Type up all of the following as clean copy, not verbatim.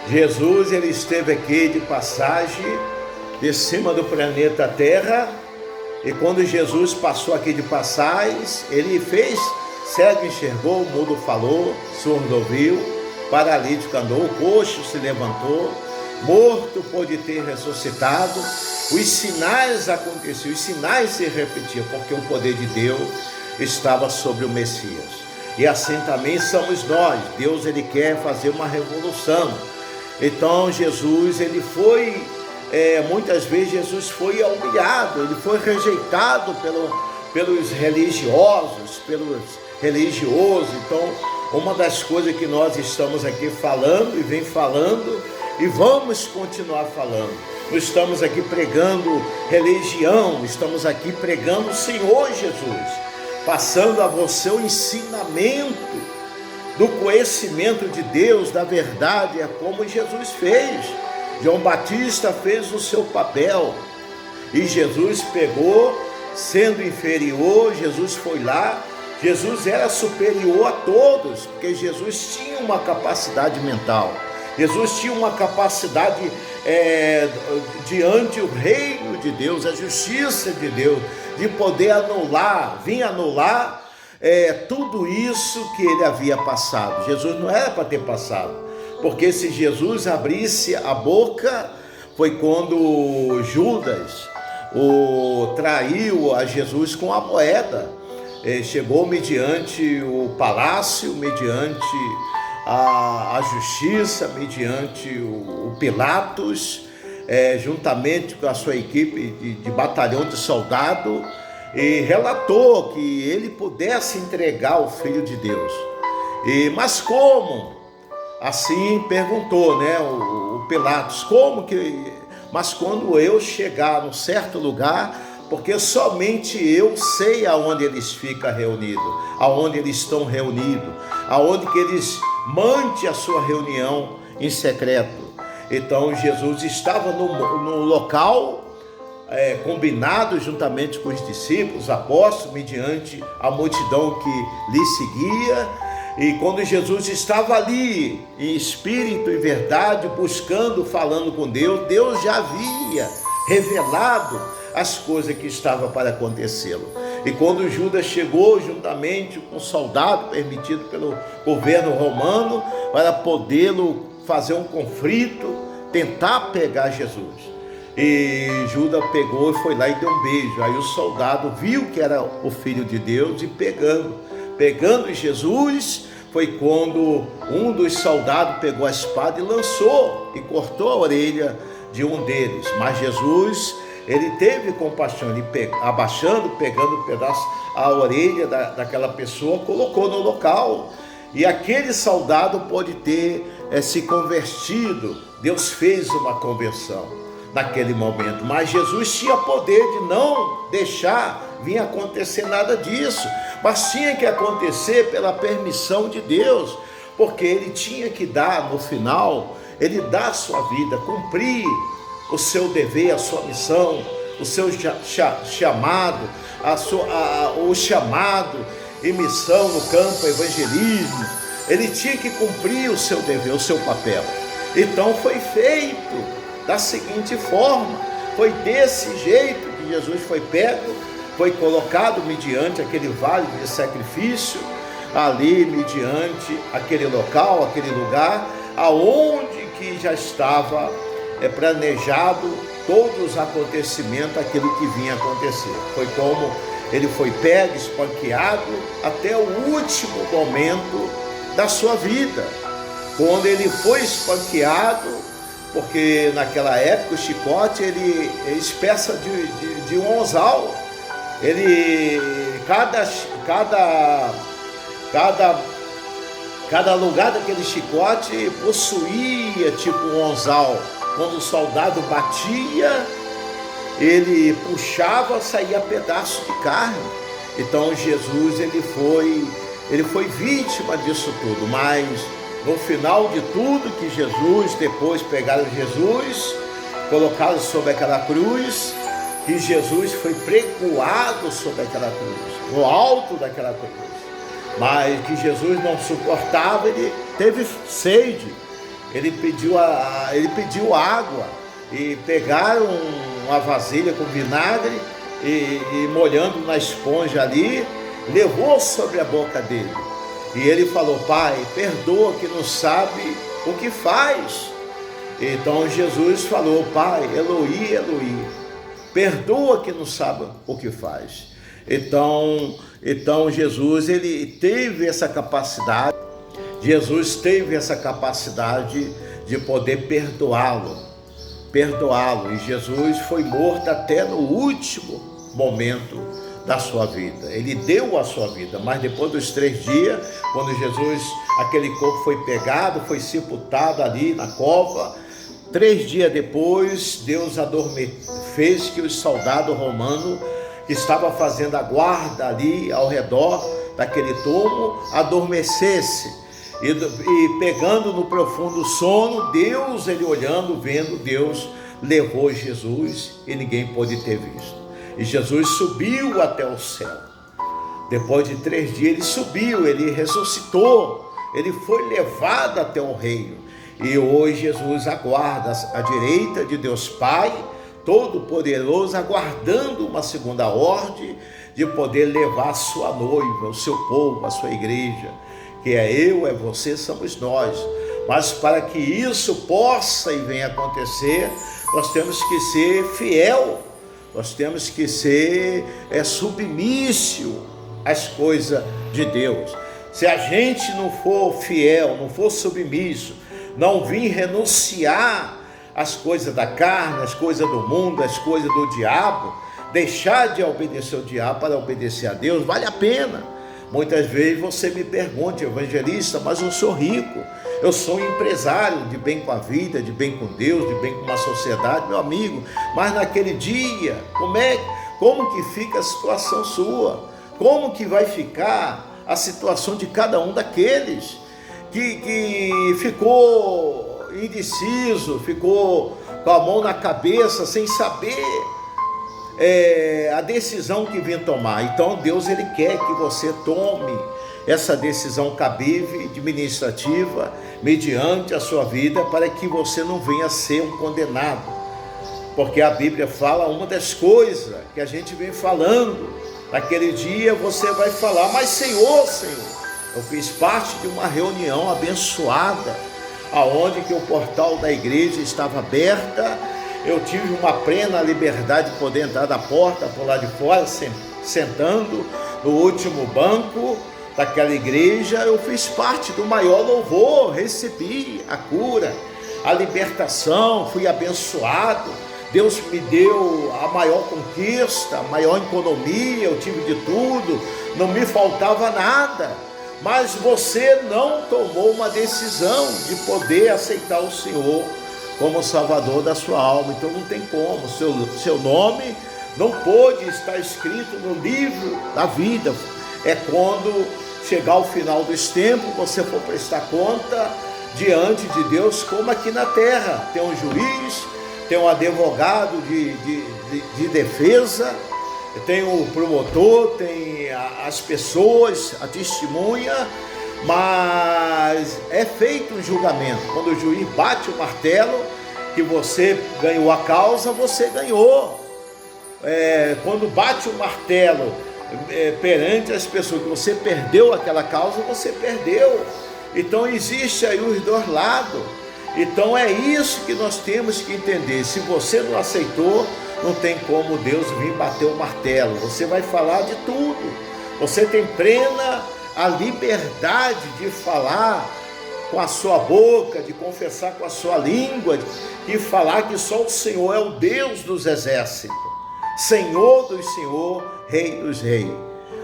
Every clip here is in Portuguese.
Jesus, ele esteve aqui de passagem de cima do planeta Terra, e quando Jesus passou aqui de passagem, ele fez: cego enxergou, mudo falou, surdo ouviu, paralítico andou, coxo se levantou, morto pôde ter ressuscitado. Os sinais aconteciam, os sinais se repetiam, porque o poder de Deus estava sobre o Messias. E assim também somos nós. Deus, ele quer fazer uma revolução. Então Jesus, ele foi, muitas vezes Jesus foi humilhado, ele foi rejeitado pelos religiosos, Então, uma das coisas que nós estamos aqui falando e vem falando e vamos continuar falando, nós estamos aqui pregando religião, estamos aqui pregando o Senhor Jesus, passando a você o ensinamento do conhecimento de Deus, da verdade, é como Jesus fez. João Batista fez o seu papel, e Jesus pegou, sendo inferior, Jesus foi lá. Jesus era superior a todos, porque Jesus tinha uma capacidade mental, Jesus tinha uma capacidade diante do reino de Deus, a justiça de Deus, de poder vir anular tudo isso que ele havia passado. Jesus não era para ter passado, porque se Jesus abrisse a boca, foi quando Judas traiu a Jesus com a moeda. Chegou mediante o palácio, mediante a justiça, mediante o Pilatos, juntamente com a sua equipe de batalhão de soldado, e relatou que ele pudesse entregar o Filho de Deus. Mas como? Assim perguntou, o Pilatos: como que? Mas quando eu chegar num certo lugar, porque somente eu sei aonde eles ficam reunidos, aonde eles estão reunidos, aonde que eles mantêm a sua reunião em secreto. Então Jesus estava no local combinado juntamente com os discípulos, apóstolos, mediante a multidão que lhe seguia. E quando Jesus estava ali em espírito e verdade, buscando, falando com Deus, Deus já havia revelado as coisas que estavam para acontecê-lo. E quando Judas chegou juntamente com um soldado permitido pelo governo romano para podê-lo fazer um conflito, tentar pegar Jesus, e Judas pegou e foi lá e deu um beijo. Aí o soldado viu que era o Filho de Deus, e pegando Jesus, foi quando um dos soldados pegou a espada e lançou e cortou a orelha de um deles. Mas Jesus, ele teve compaixão, ele abaixando, pegando um pedaço, a orelha daquela pessoa, colocou no local, e aquele soldado pode ter se convertido. Deus fez uma conversão naquele momento, mas Jesus tinha poder de não deixar vir acontecer nada disso, mas tinha que acontecer pela permissão de Deus, porque ele tinha que dar, no final, ele dá a sua vida, cumprir o seu dever, a sua missão, o seu chamado, o chamado e missão no campo evangelismo. Ele tinha que cumprir o seu dever, o seu papel. Então foi feito da seguinte forma, foi desse jeito que Jesus foi pego, foi colocado mediante aquele vale de sacrifício, ali mediante aquele local, aquele lugar, aonde que já estava planejado todos os acontecimentos, aquilo que vinha acontecer. Foi como ele foi pego, espanqueado, até o último momento da sua vida, quando ele foi espanqueado, porque naquela época o chicote ele é espécie de um anzal. Cada lugar daquele chicote possuía tipo um anzal. Quando o soldado batia, ele puxava, saía pedaço de carne. Então Jesus ele foi vítima disso tudo, mas no final de tudo que Jesus, depois pegaram Jesus, colocaram sobre aquela cruz, que Jesus foi pregoado sobre aquela cruz, no alto daquela cruz, mas que Jesus não suportava, ele teve sede, ele pediu água, e pegaram uma vasilha com vinagre e molhando na esponja ali, levou sobre a boca dele. E ele falou: Pai, perdoa que não sabe o que faz. Então Jesus falou: Pai, Eloi, Eloi, perdoa que não sabe o que faz. Então Jesus, ele teve essa capacidade, de poder perdoá-lo, e Jesus foi morto até no último momento da sua vida. Ele deu a sua vida, mas depois dos 3 dias, quando Jesus, aquele corpo foi pegado, foi sepultado ali na cova, 3 dias depois, Deus fez que os soldados romanos que estavam fazendo a guarda ali ao redor daquele túmulo adormecesse. E pegando no profundo sono, Deus, ele olhando, vendo, Deus levou Jesus e ninguém pôde ter visto. E Jesus subiu até o céu. Depois de 3 dias ele subiu, ele ressuscitou, ele foi levado até o reino. E hoje Jesus aguarda à direita de Deus Pai Todo-Poderoso, aguardando uma segunda ordem de poder levar a sua noiva, o seu povo, a sua igreja, que é eu, é você, somos nós. Mas para que isso possa e venha acontecer, nós temos que ser fiel, nós temos que ser submisso às coisas de Deus. Se a gente não for fiel, não for submisso, não vir renunciar às coisas da carne, às coisas do mundo, às coisas do diabo, deixar de obedecer o diabo para obedecer a Deus, vale a pena. Muitas vezes você me pergunta: evangelista, mas eu sou rico, eu sou um empresário de bem com a vida, de bem com Deus, de bem com a sociedade, meu amigo, mas naquele dia, como que fica a situação sua? Como que vai ficar a situação de cada um daqueles que ficou indeciso, ficou com a mão na cabeça, sem saber a decisão que vem tomar? Então Deus, ele quer que você tome essa decisão cabível, administrativa, mediante a sua vida, para que você não venha a ser um condenado. Porque a Bíblia fala, uma das coisas que a gente vem falando, naquele dia você vai falar: mas Senhor, eu fiz parte de uma reunião abençoada, aonde que o portal da igreja estava aberta, eu tive uma plena liberdade de poder entrar da porta, por lá de fora, sentando no último banco daquela igreja. Eu fiz parte do maior louvor, recebi a cura, a libertação, fui abençoado. Deus me deu a maior conquista, a maior economia, eu tive de tudo, não me faltava nada. Mas você não tomou uma decisão de poder aceitar o Senhor como Salvador da sua alma. Então não tem como, seu nome não pôde estar escrito no livro da vida. É quando chegar o final dos tempos, você for prestar conta diante de Deus, como aqui na terra. Tem um juiz, tem um advogado de defesa, tem o promotor, tem as pessoas, a testemunha, mas é feito um julgamento. Quando o juiz bate o martelo que você ganhou a causa, você ganhou. Quando bate o martelo perante as pessoas que você perdeu aquela causa, você perdeu. Então existe aí os dois lados. Então é isso que nós temos que entender. Se você não aceitou, não tem como Deus vir bater o martelo. Você vai falar de tudo. Você tem plena a liberdade de falar com a sua boca, de confessar com a sua língua, de falar que só o Senhor é o Deus dos exércitos, Senhor dos senhores, Rei dos reis.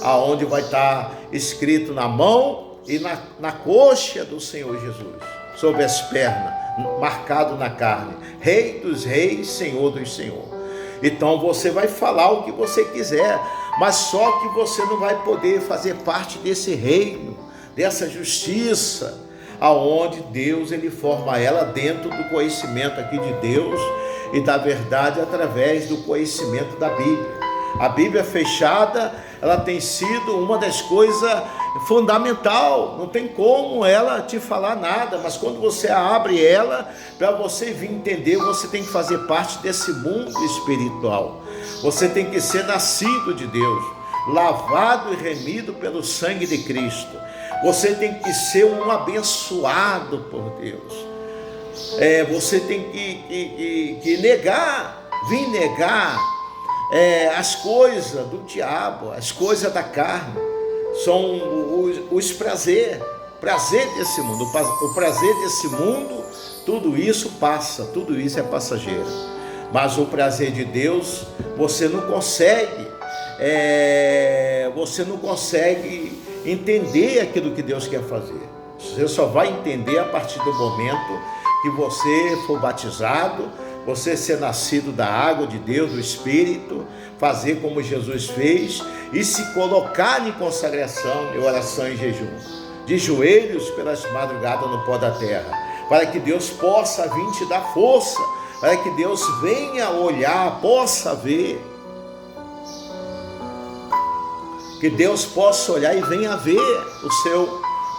Aonde vai estar escrito na mão e na coxa do Senhor Jesus, sobre as pernas, marcado na carne: Rei dos reis, Senhor dos senhores. Então você vai falar o que você quiser, mas só que você não vai poder fazer parte desse reino, dessa justiça, aonde Deus, ele forma ela dentro do conhecimento aqui de Deus e da verdade, através do conhecimento da Bíblia. A Bíblia fechada ela tem sido uma das coisas fundamental. Não tem como ela te falar nada, mas quando você abre ela, para você vir entender, você tem que fazer parte desse mundo espiritual. Você tem que ser nascido de Deus, lavado e remido pelo sangue de Cristo. Você tem que ser um abençoado por Deus. Você tem que vir negar as coisas do diabo, as coisas da carne. São os prazer desse mundo. O prazer desse mundo, tudo isso passa, tudo isso é passageiro. Mas o prazer de Deus, você não consegue entender aquilo que Deus quer fazer. Você só vai entender a partir do momento que você for batizado, você ser nascido da água de Deus, do Espírito, fazer como Jesus fez e se colocar em consagração, em oração e jejum, de joelhos pelas madrugadas no pó da terra, para que Deus possa vir te dar força, para que Deus venha olhar, possa ver, que Deus possa olhar e venha ver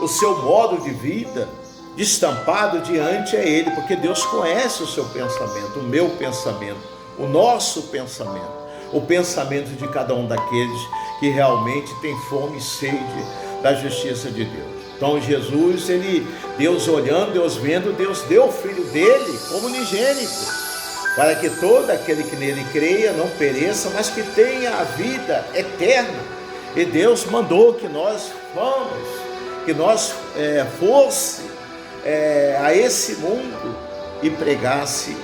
o seu modo de vida destampado diante a Ele, porque Deus conhece o seu pensamento, o meu pensamento, o nosso pensamento, o pensamento de cada um daqueles que realmente tem fome e sede da justiça de Deus. Então Jesus, Deus olhando, Deus vendo, Deus deu o Filho dele como unigênito, para que todo aquele que nele creia não pereça, mas que tenha a vida eterna. E Deus mandou que nós fosse a esse mundo e pregasse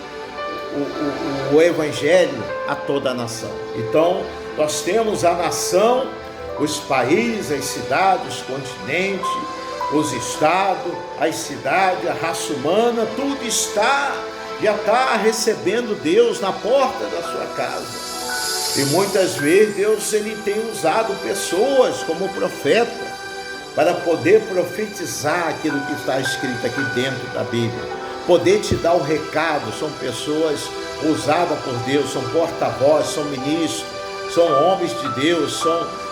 o Evangelho a toda a nação. Então nós temos a nação, os países, as cidades, os continentes, os estados, as cidades, a raça humana, tudo já está recebendo Deus na porta da sua casa. E muitas vezes Deus tem usado pessoas como profeta para poder profetizar aquilo que está escrito aqui dentro da Bíblia, poder te dar o recado. São pessoas usadas por Deus, são porta-voz, são ministros, são homens de Deus,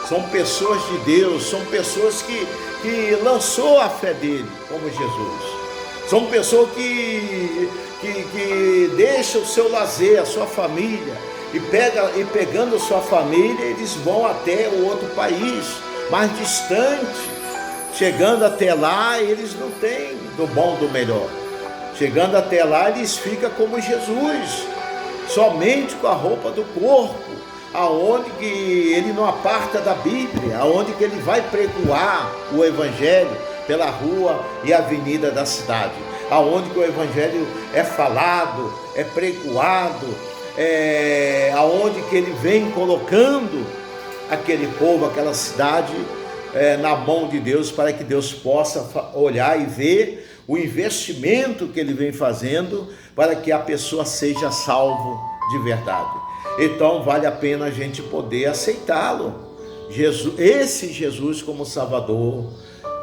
são pessoas de Deus, são pessoas que lançou a fé dele, como Jesus. São pessoas que deixam o seu lazer, a sua família, e pegando a sua família, eles vão até o outro país, mais distante. Chegando até lá, eles não têm do bom, do melhor. Chegando até lá, eles ficam como Jesus, somente com a roupa do corpo, aonde que ele não aparta da Bíblia, aonde que ele vai pregoar o Evangelho pela rua e avenida da cidade, aonde que o Evangelho é falado, é pregoado, aonde que ele vem colocando aquele povo, aquela cidade, na mão de Deus, para que Deus possa olhar e ver o investimento que ele vem fazendo para que a pessoa seja salvo de verdade. Então vale a pena a gente poder aceitá-lo, esse Jesus como Salvador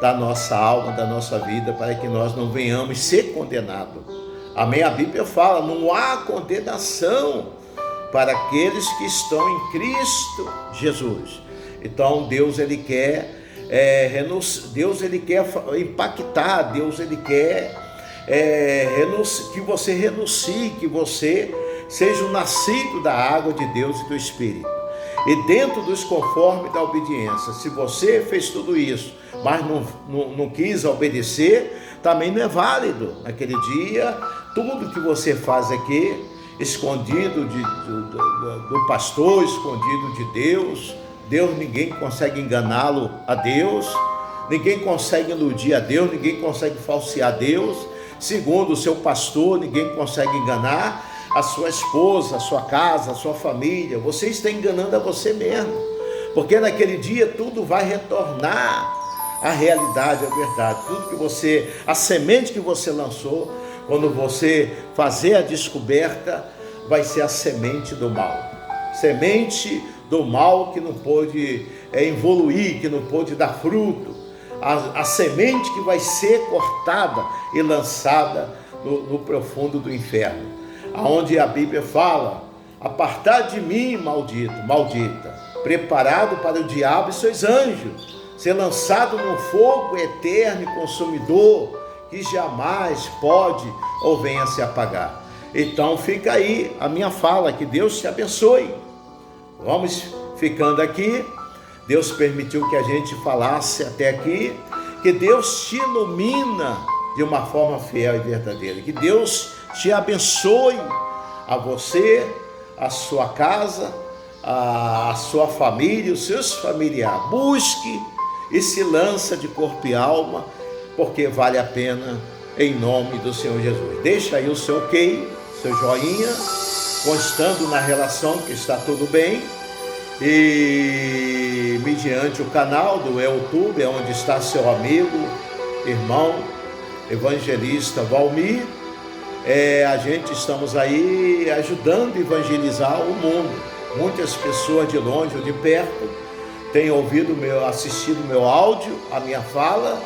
da nossa alma, da nossa vida, para que nós não venhamos ser condenados. Amém? A Bíblia fala, não há condenação para aqueles que estão em Cristo Jesus. Então Deus ele quer impactar, Deus ele quer que você renuncie, que você seja um nascido da água de Deus e do Espírito, e dentro dos conformes da obediência. Se você fez tudo isso, mas não quis obedecer, também não é válido. Naquele dia, tudo que você faz aqui, escondido do pastor, escondido de Deus, ninguém consegue enganá-lo a Deus, ninguém consegue iludir a Deus, ninguém consegue falsear Deus. Segundo o seu pastor, ninguém consegue enganar a sua esposa, a sua casa, a sua família. Você está enganando a você mesmo, porque naquele dia tudo vai retornar à realidade, à verdade. Tudo que a semente que você lançou, quando você fazer a descoberta, vai ser a semente do mal. Semente do mal que não pôde evoluir, que não pôde dar fruto. A semente que vai ser cortada e lançada no profundo do inferno, aonde a Bíblia fala: apartai de mim, maldito, maldita, preparado para o diabo e seus anjos, ser lançado num fogo eterno e consumidor, que jamais pode ou venha a se apagar. Então fica aí a minha fala, que Deus te abençoe. Vamos ficando aqui. Deus permitiu que a gente falasse até aqui, que Deus te ilumina de uma forma fiel e verdadeira, que Deus te abençoe, a você, a sua casa, a sua família, os seus familiares. Busque e se lança de corpo e alma, porque vale a pena, em nome do Senhor Jesus. Deixa aí o seu ok, seu joinha, constando na relação que está tudo bem, e mediante o canal do YouTube, onde está seu amigo, irmão, evangelista Valmir, a gente estamos aí ajudando a evangelizar o mundo. Muitas pessoas de longe ou de perto têm assistido meu áudio, a minha fala,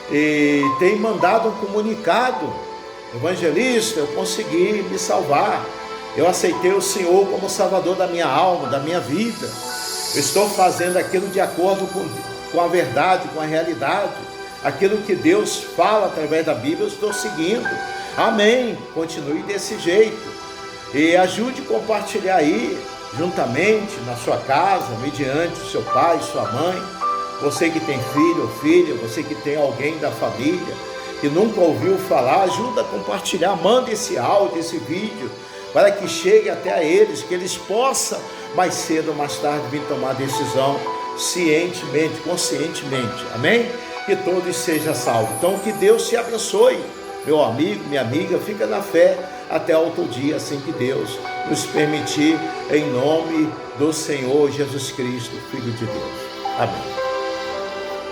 e têm mandado um comunicado: evangelista, eu consegui me salvar, eu aceitei o Senhor como Salvador da minha alma, da minha vida, eu estou fazendo aquilo de acordo com a verdade, com a realidade, aquilo que Deus fala através da Bíblia, eu estou seguindo. Amém, continue desse jeito, e ajude a compartilhar aí, juntamente, na sua casa, mediante o seu pai, sua mãe, você que tem filho ou filha, você que tem alguém da família, que nunca ouviu falar, ajuda a compartilhar, manda esse áudio, esse vídeo, para que chegue até a eles, que eles possam, mais cedo ou mais tarde, vir tomar decisão, cientemente, conscientemente, amém? Que todos sejam salvos. Então, que Deus te abençoe, meu amigo, minha amiga, fica na fé até outro dia, assim que Deus nos permitir, em nome do Senhor Jesus Cristo, Filho de Deus. Amém.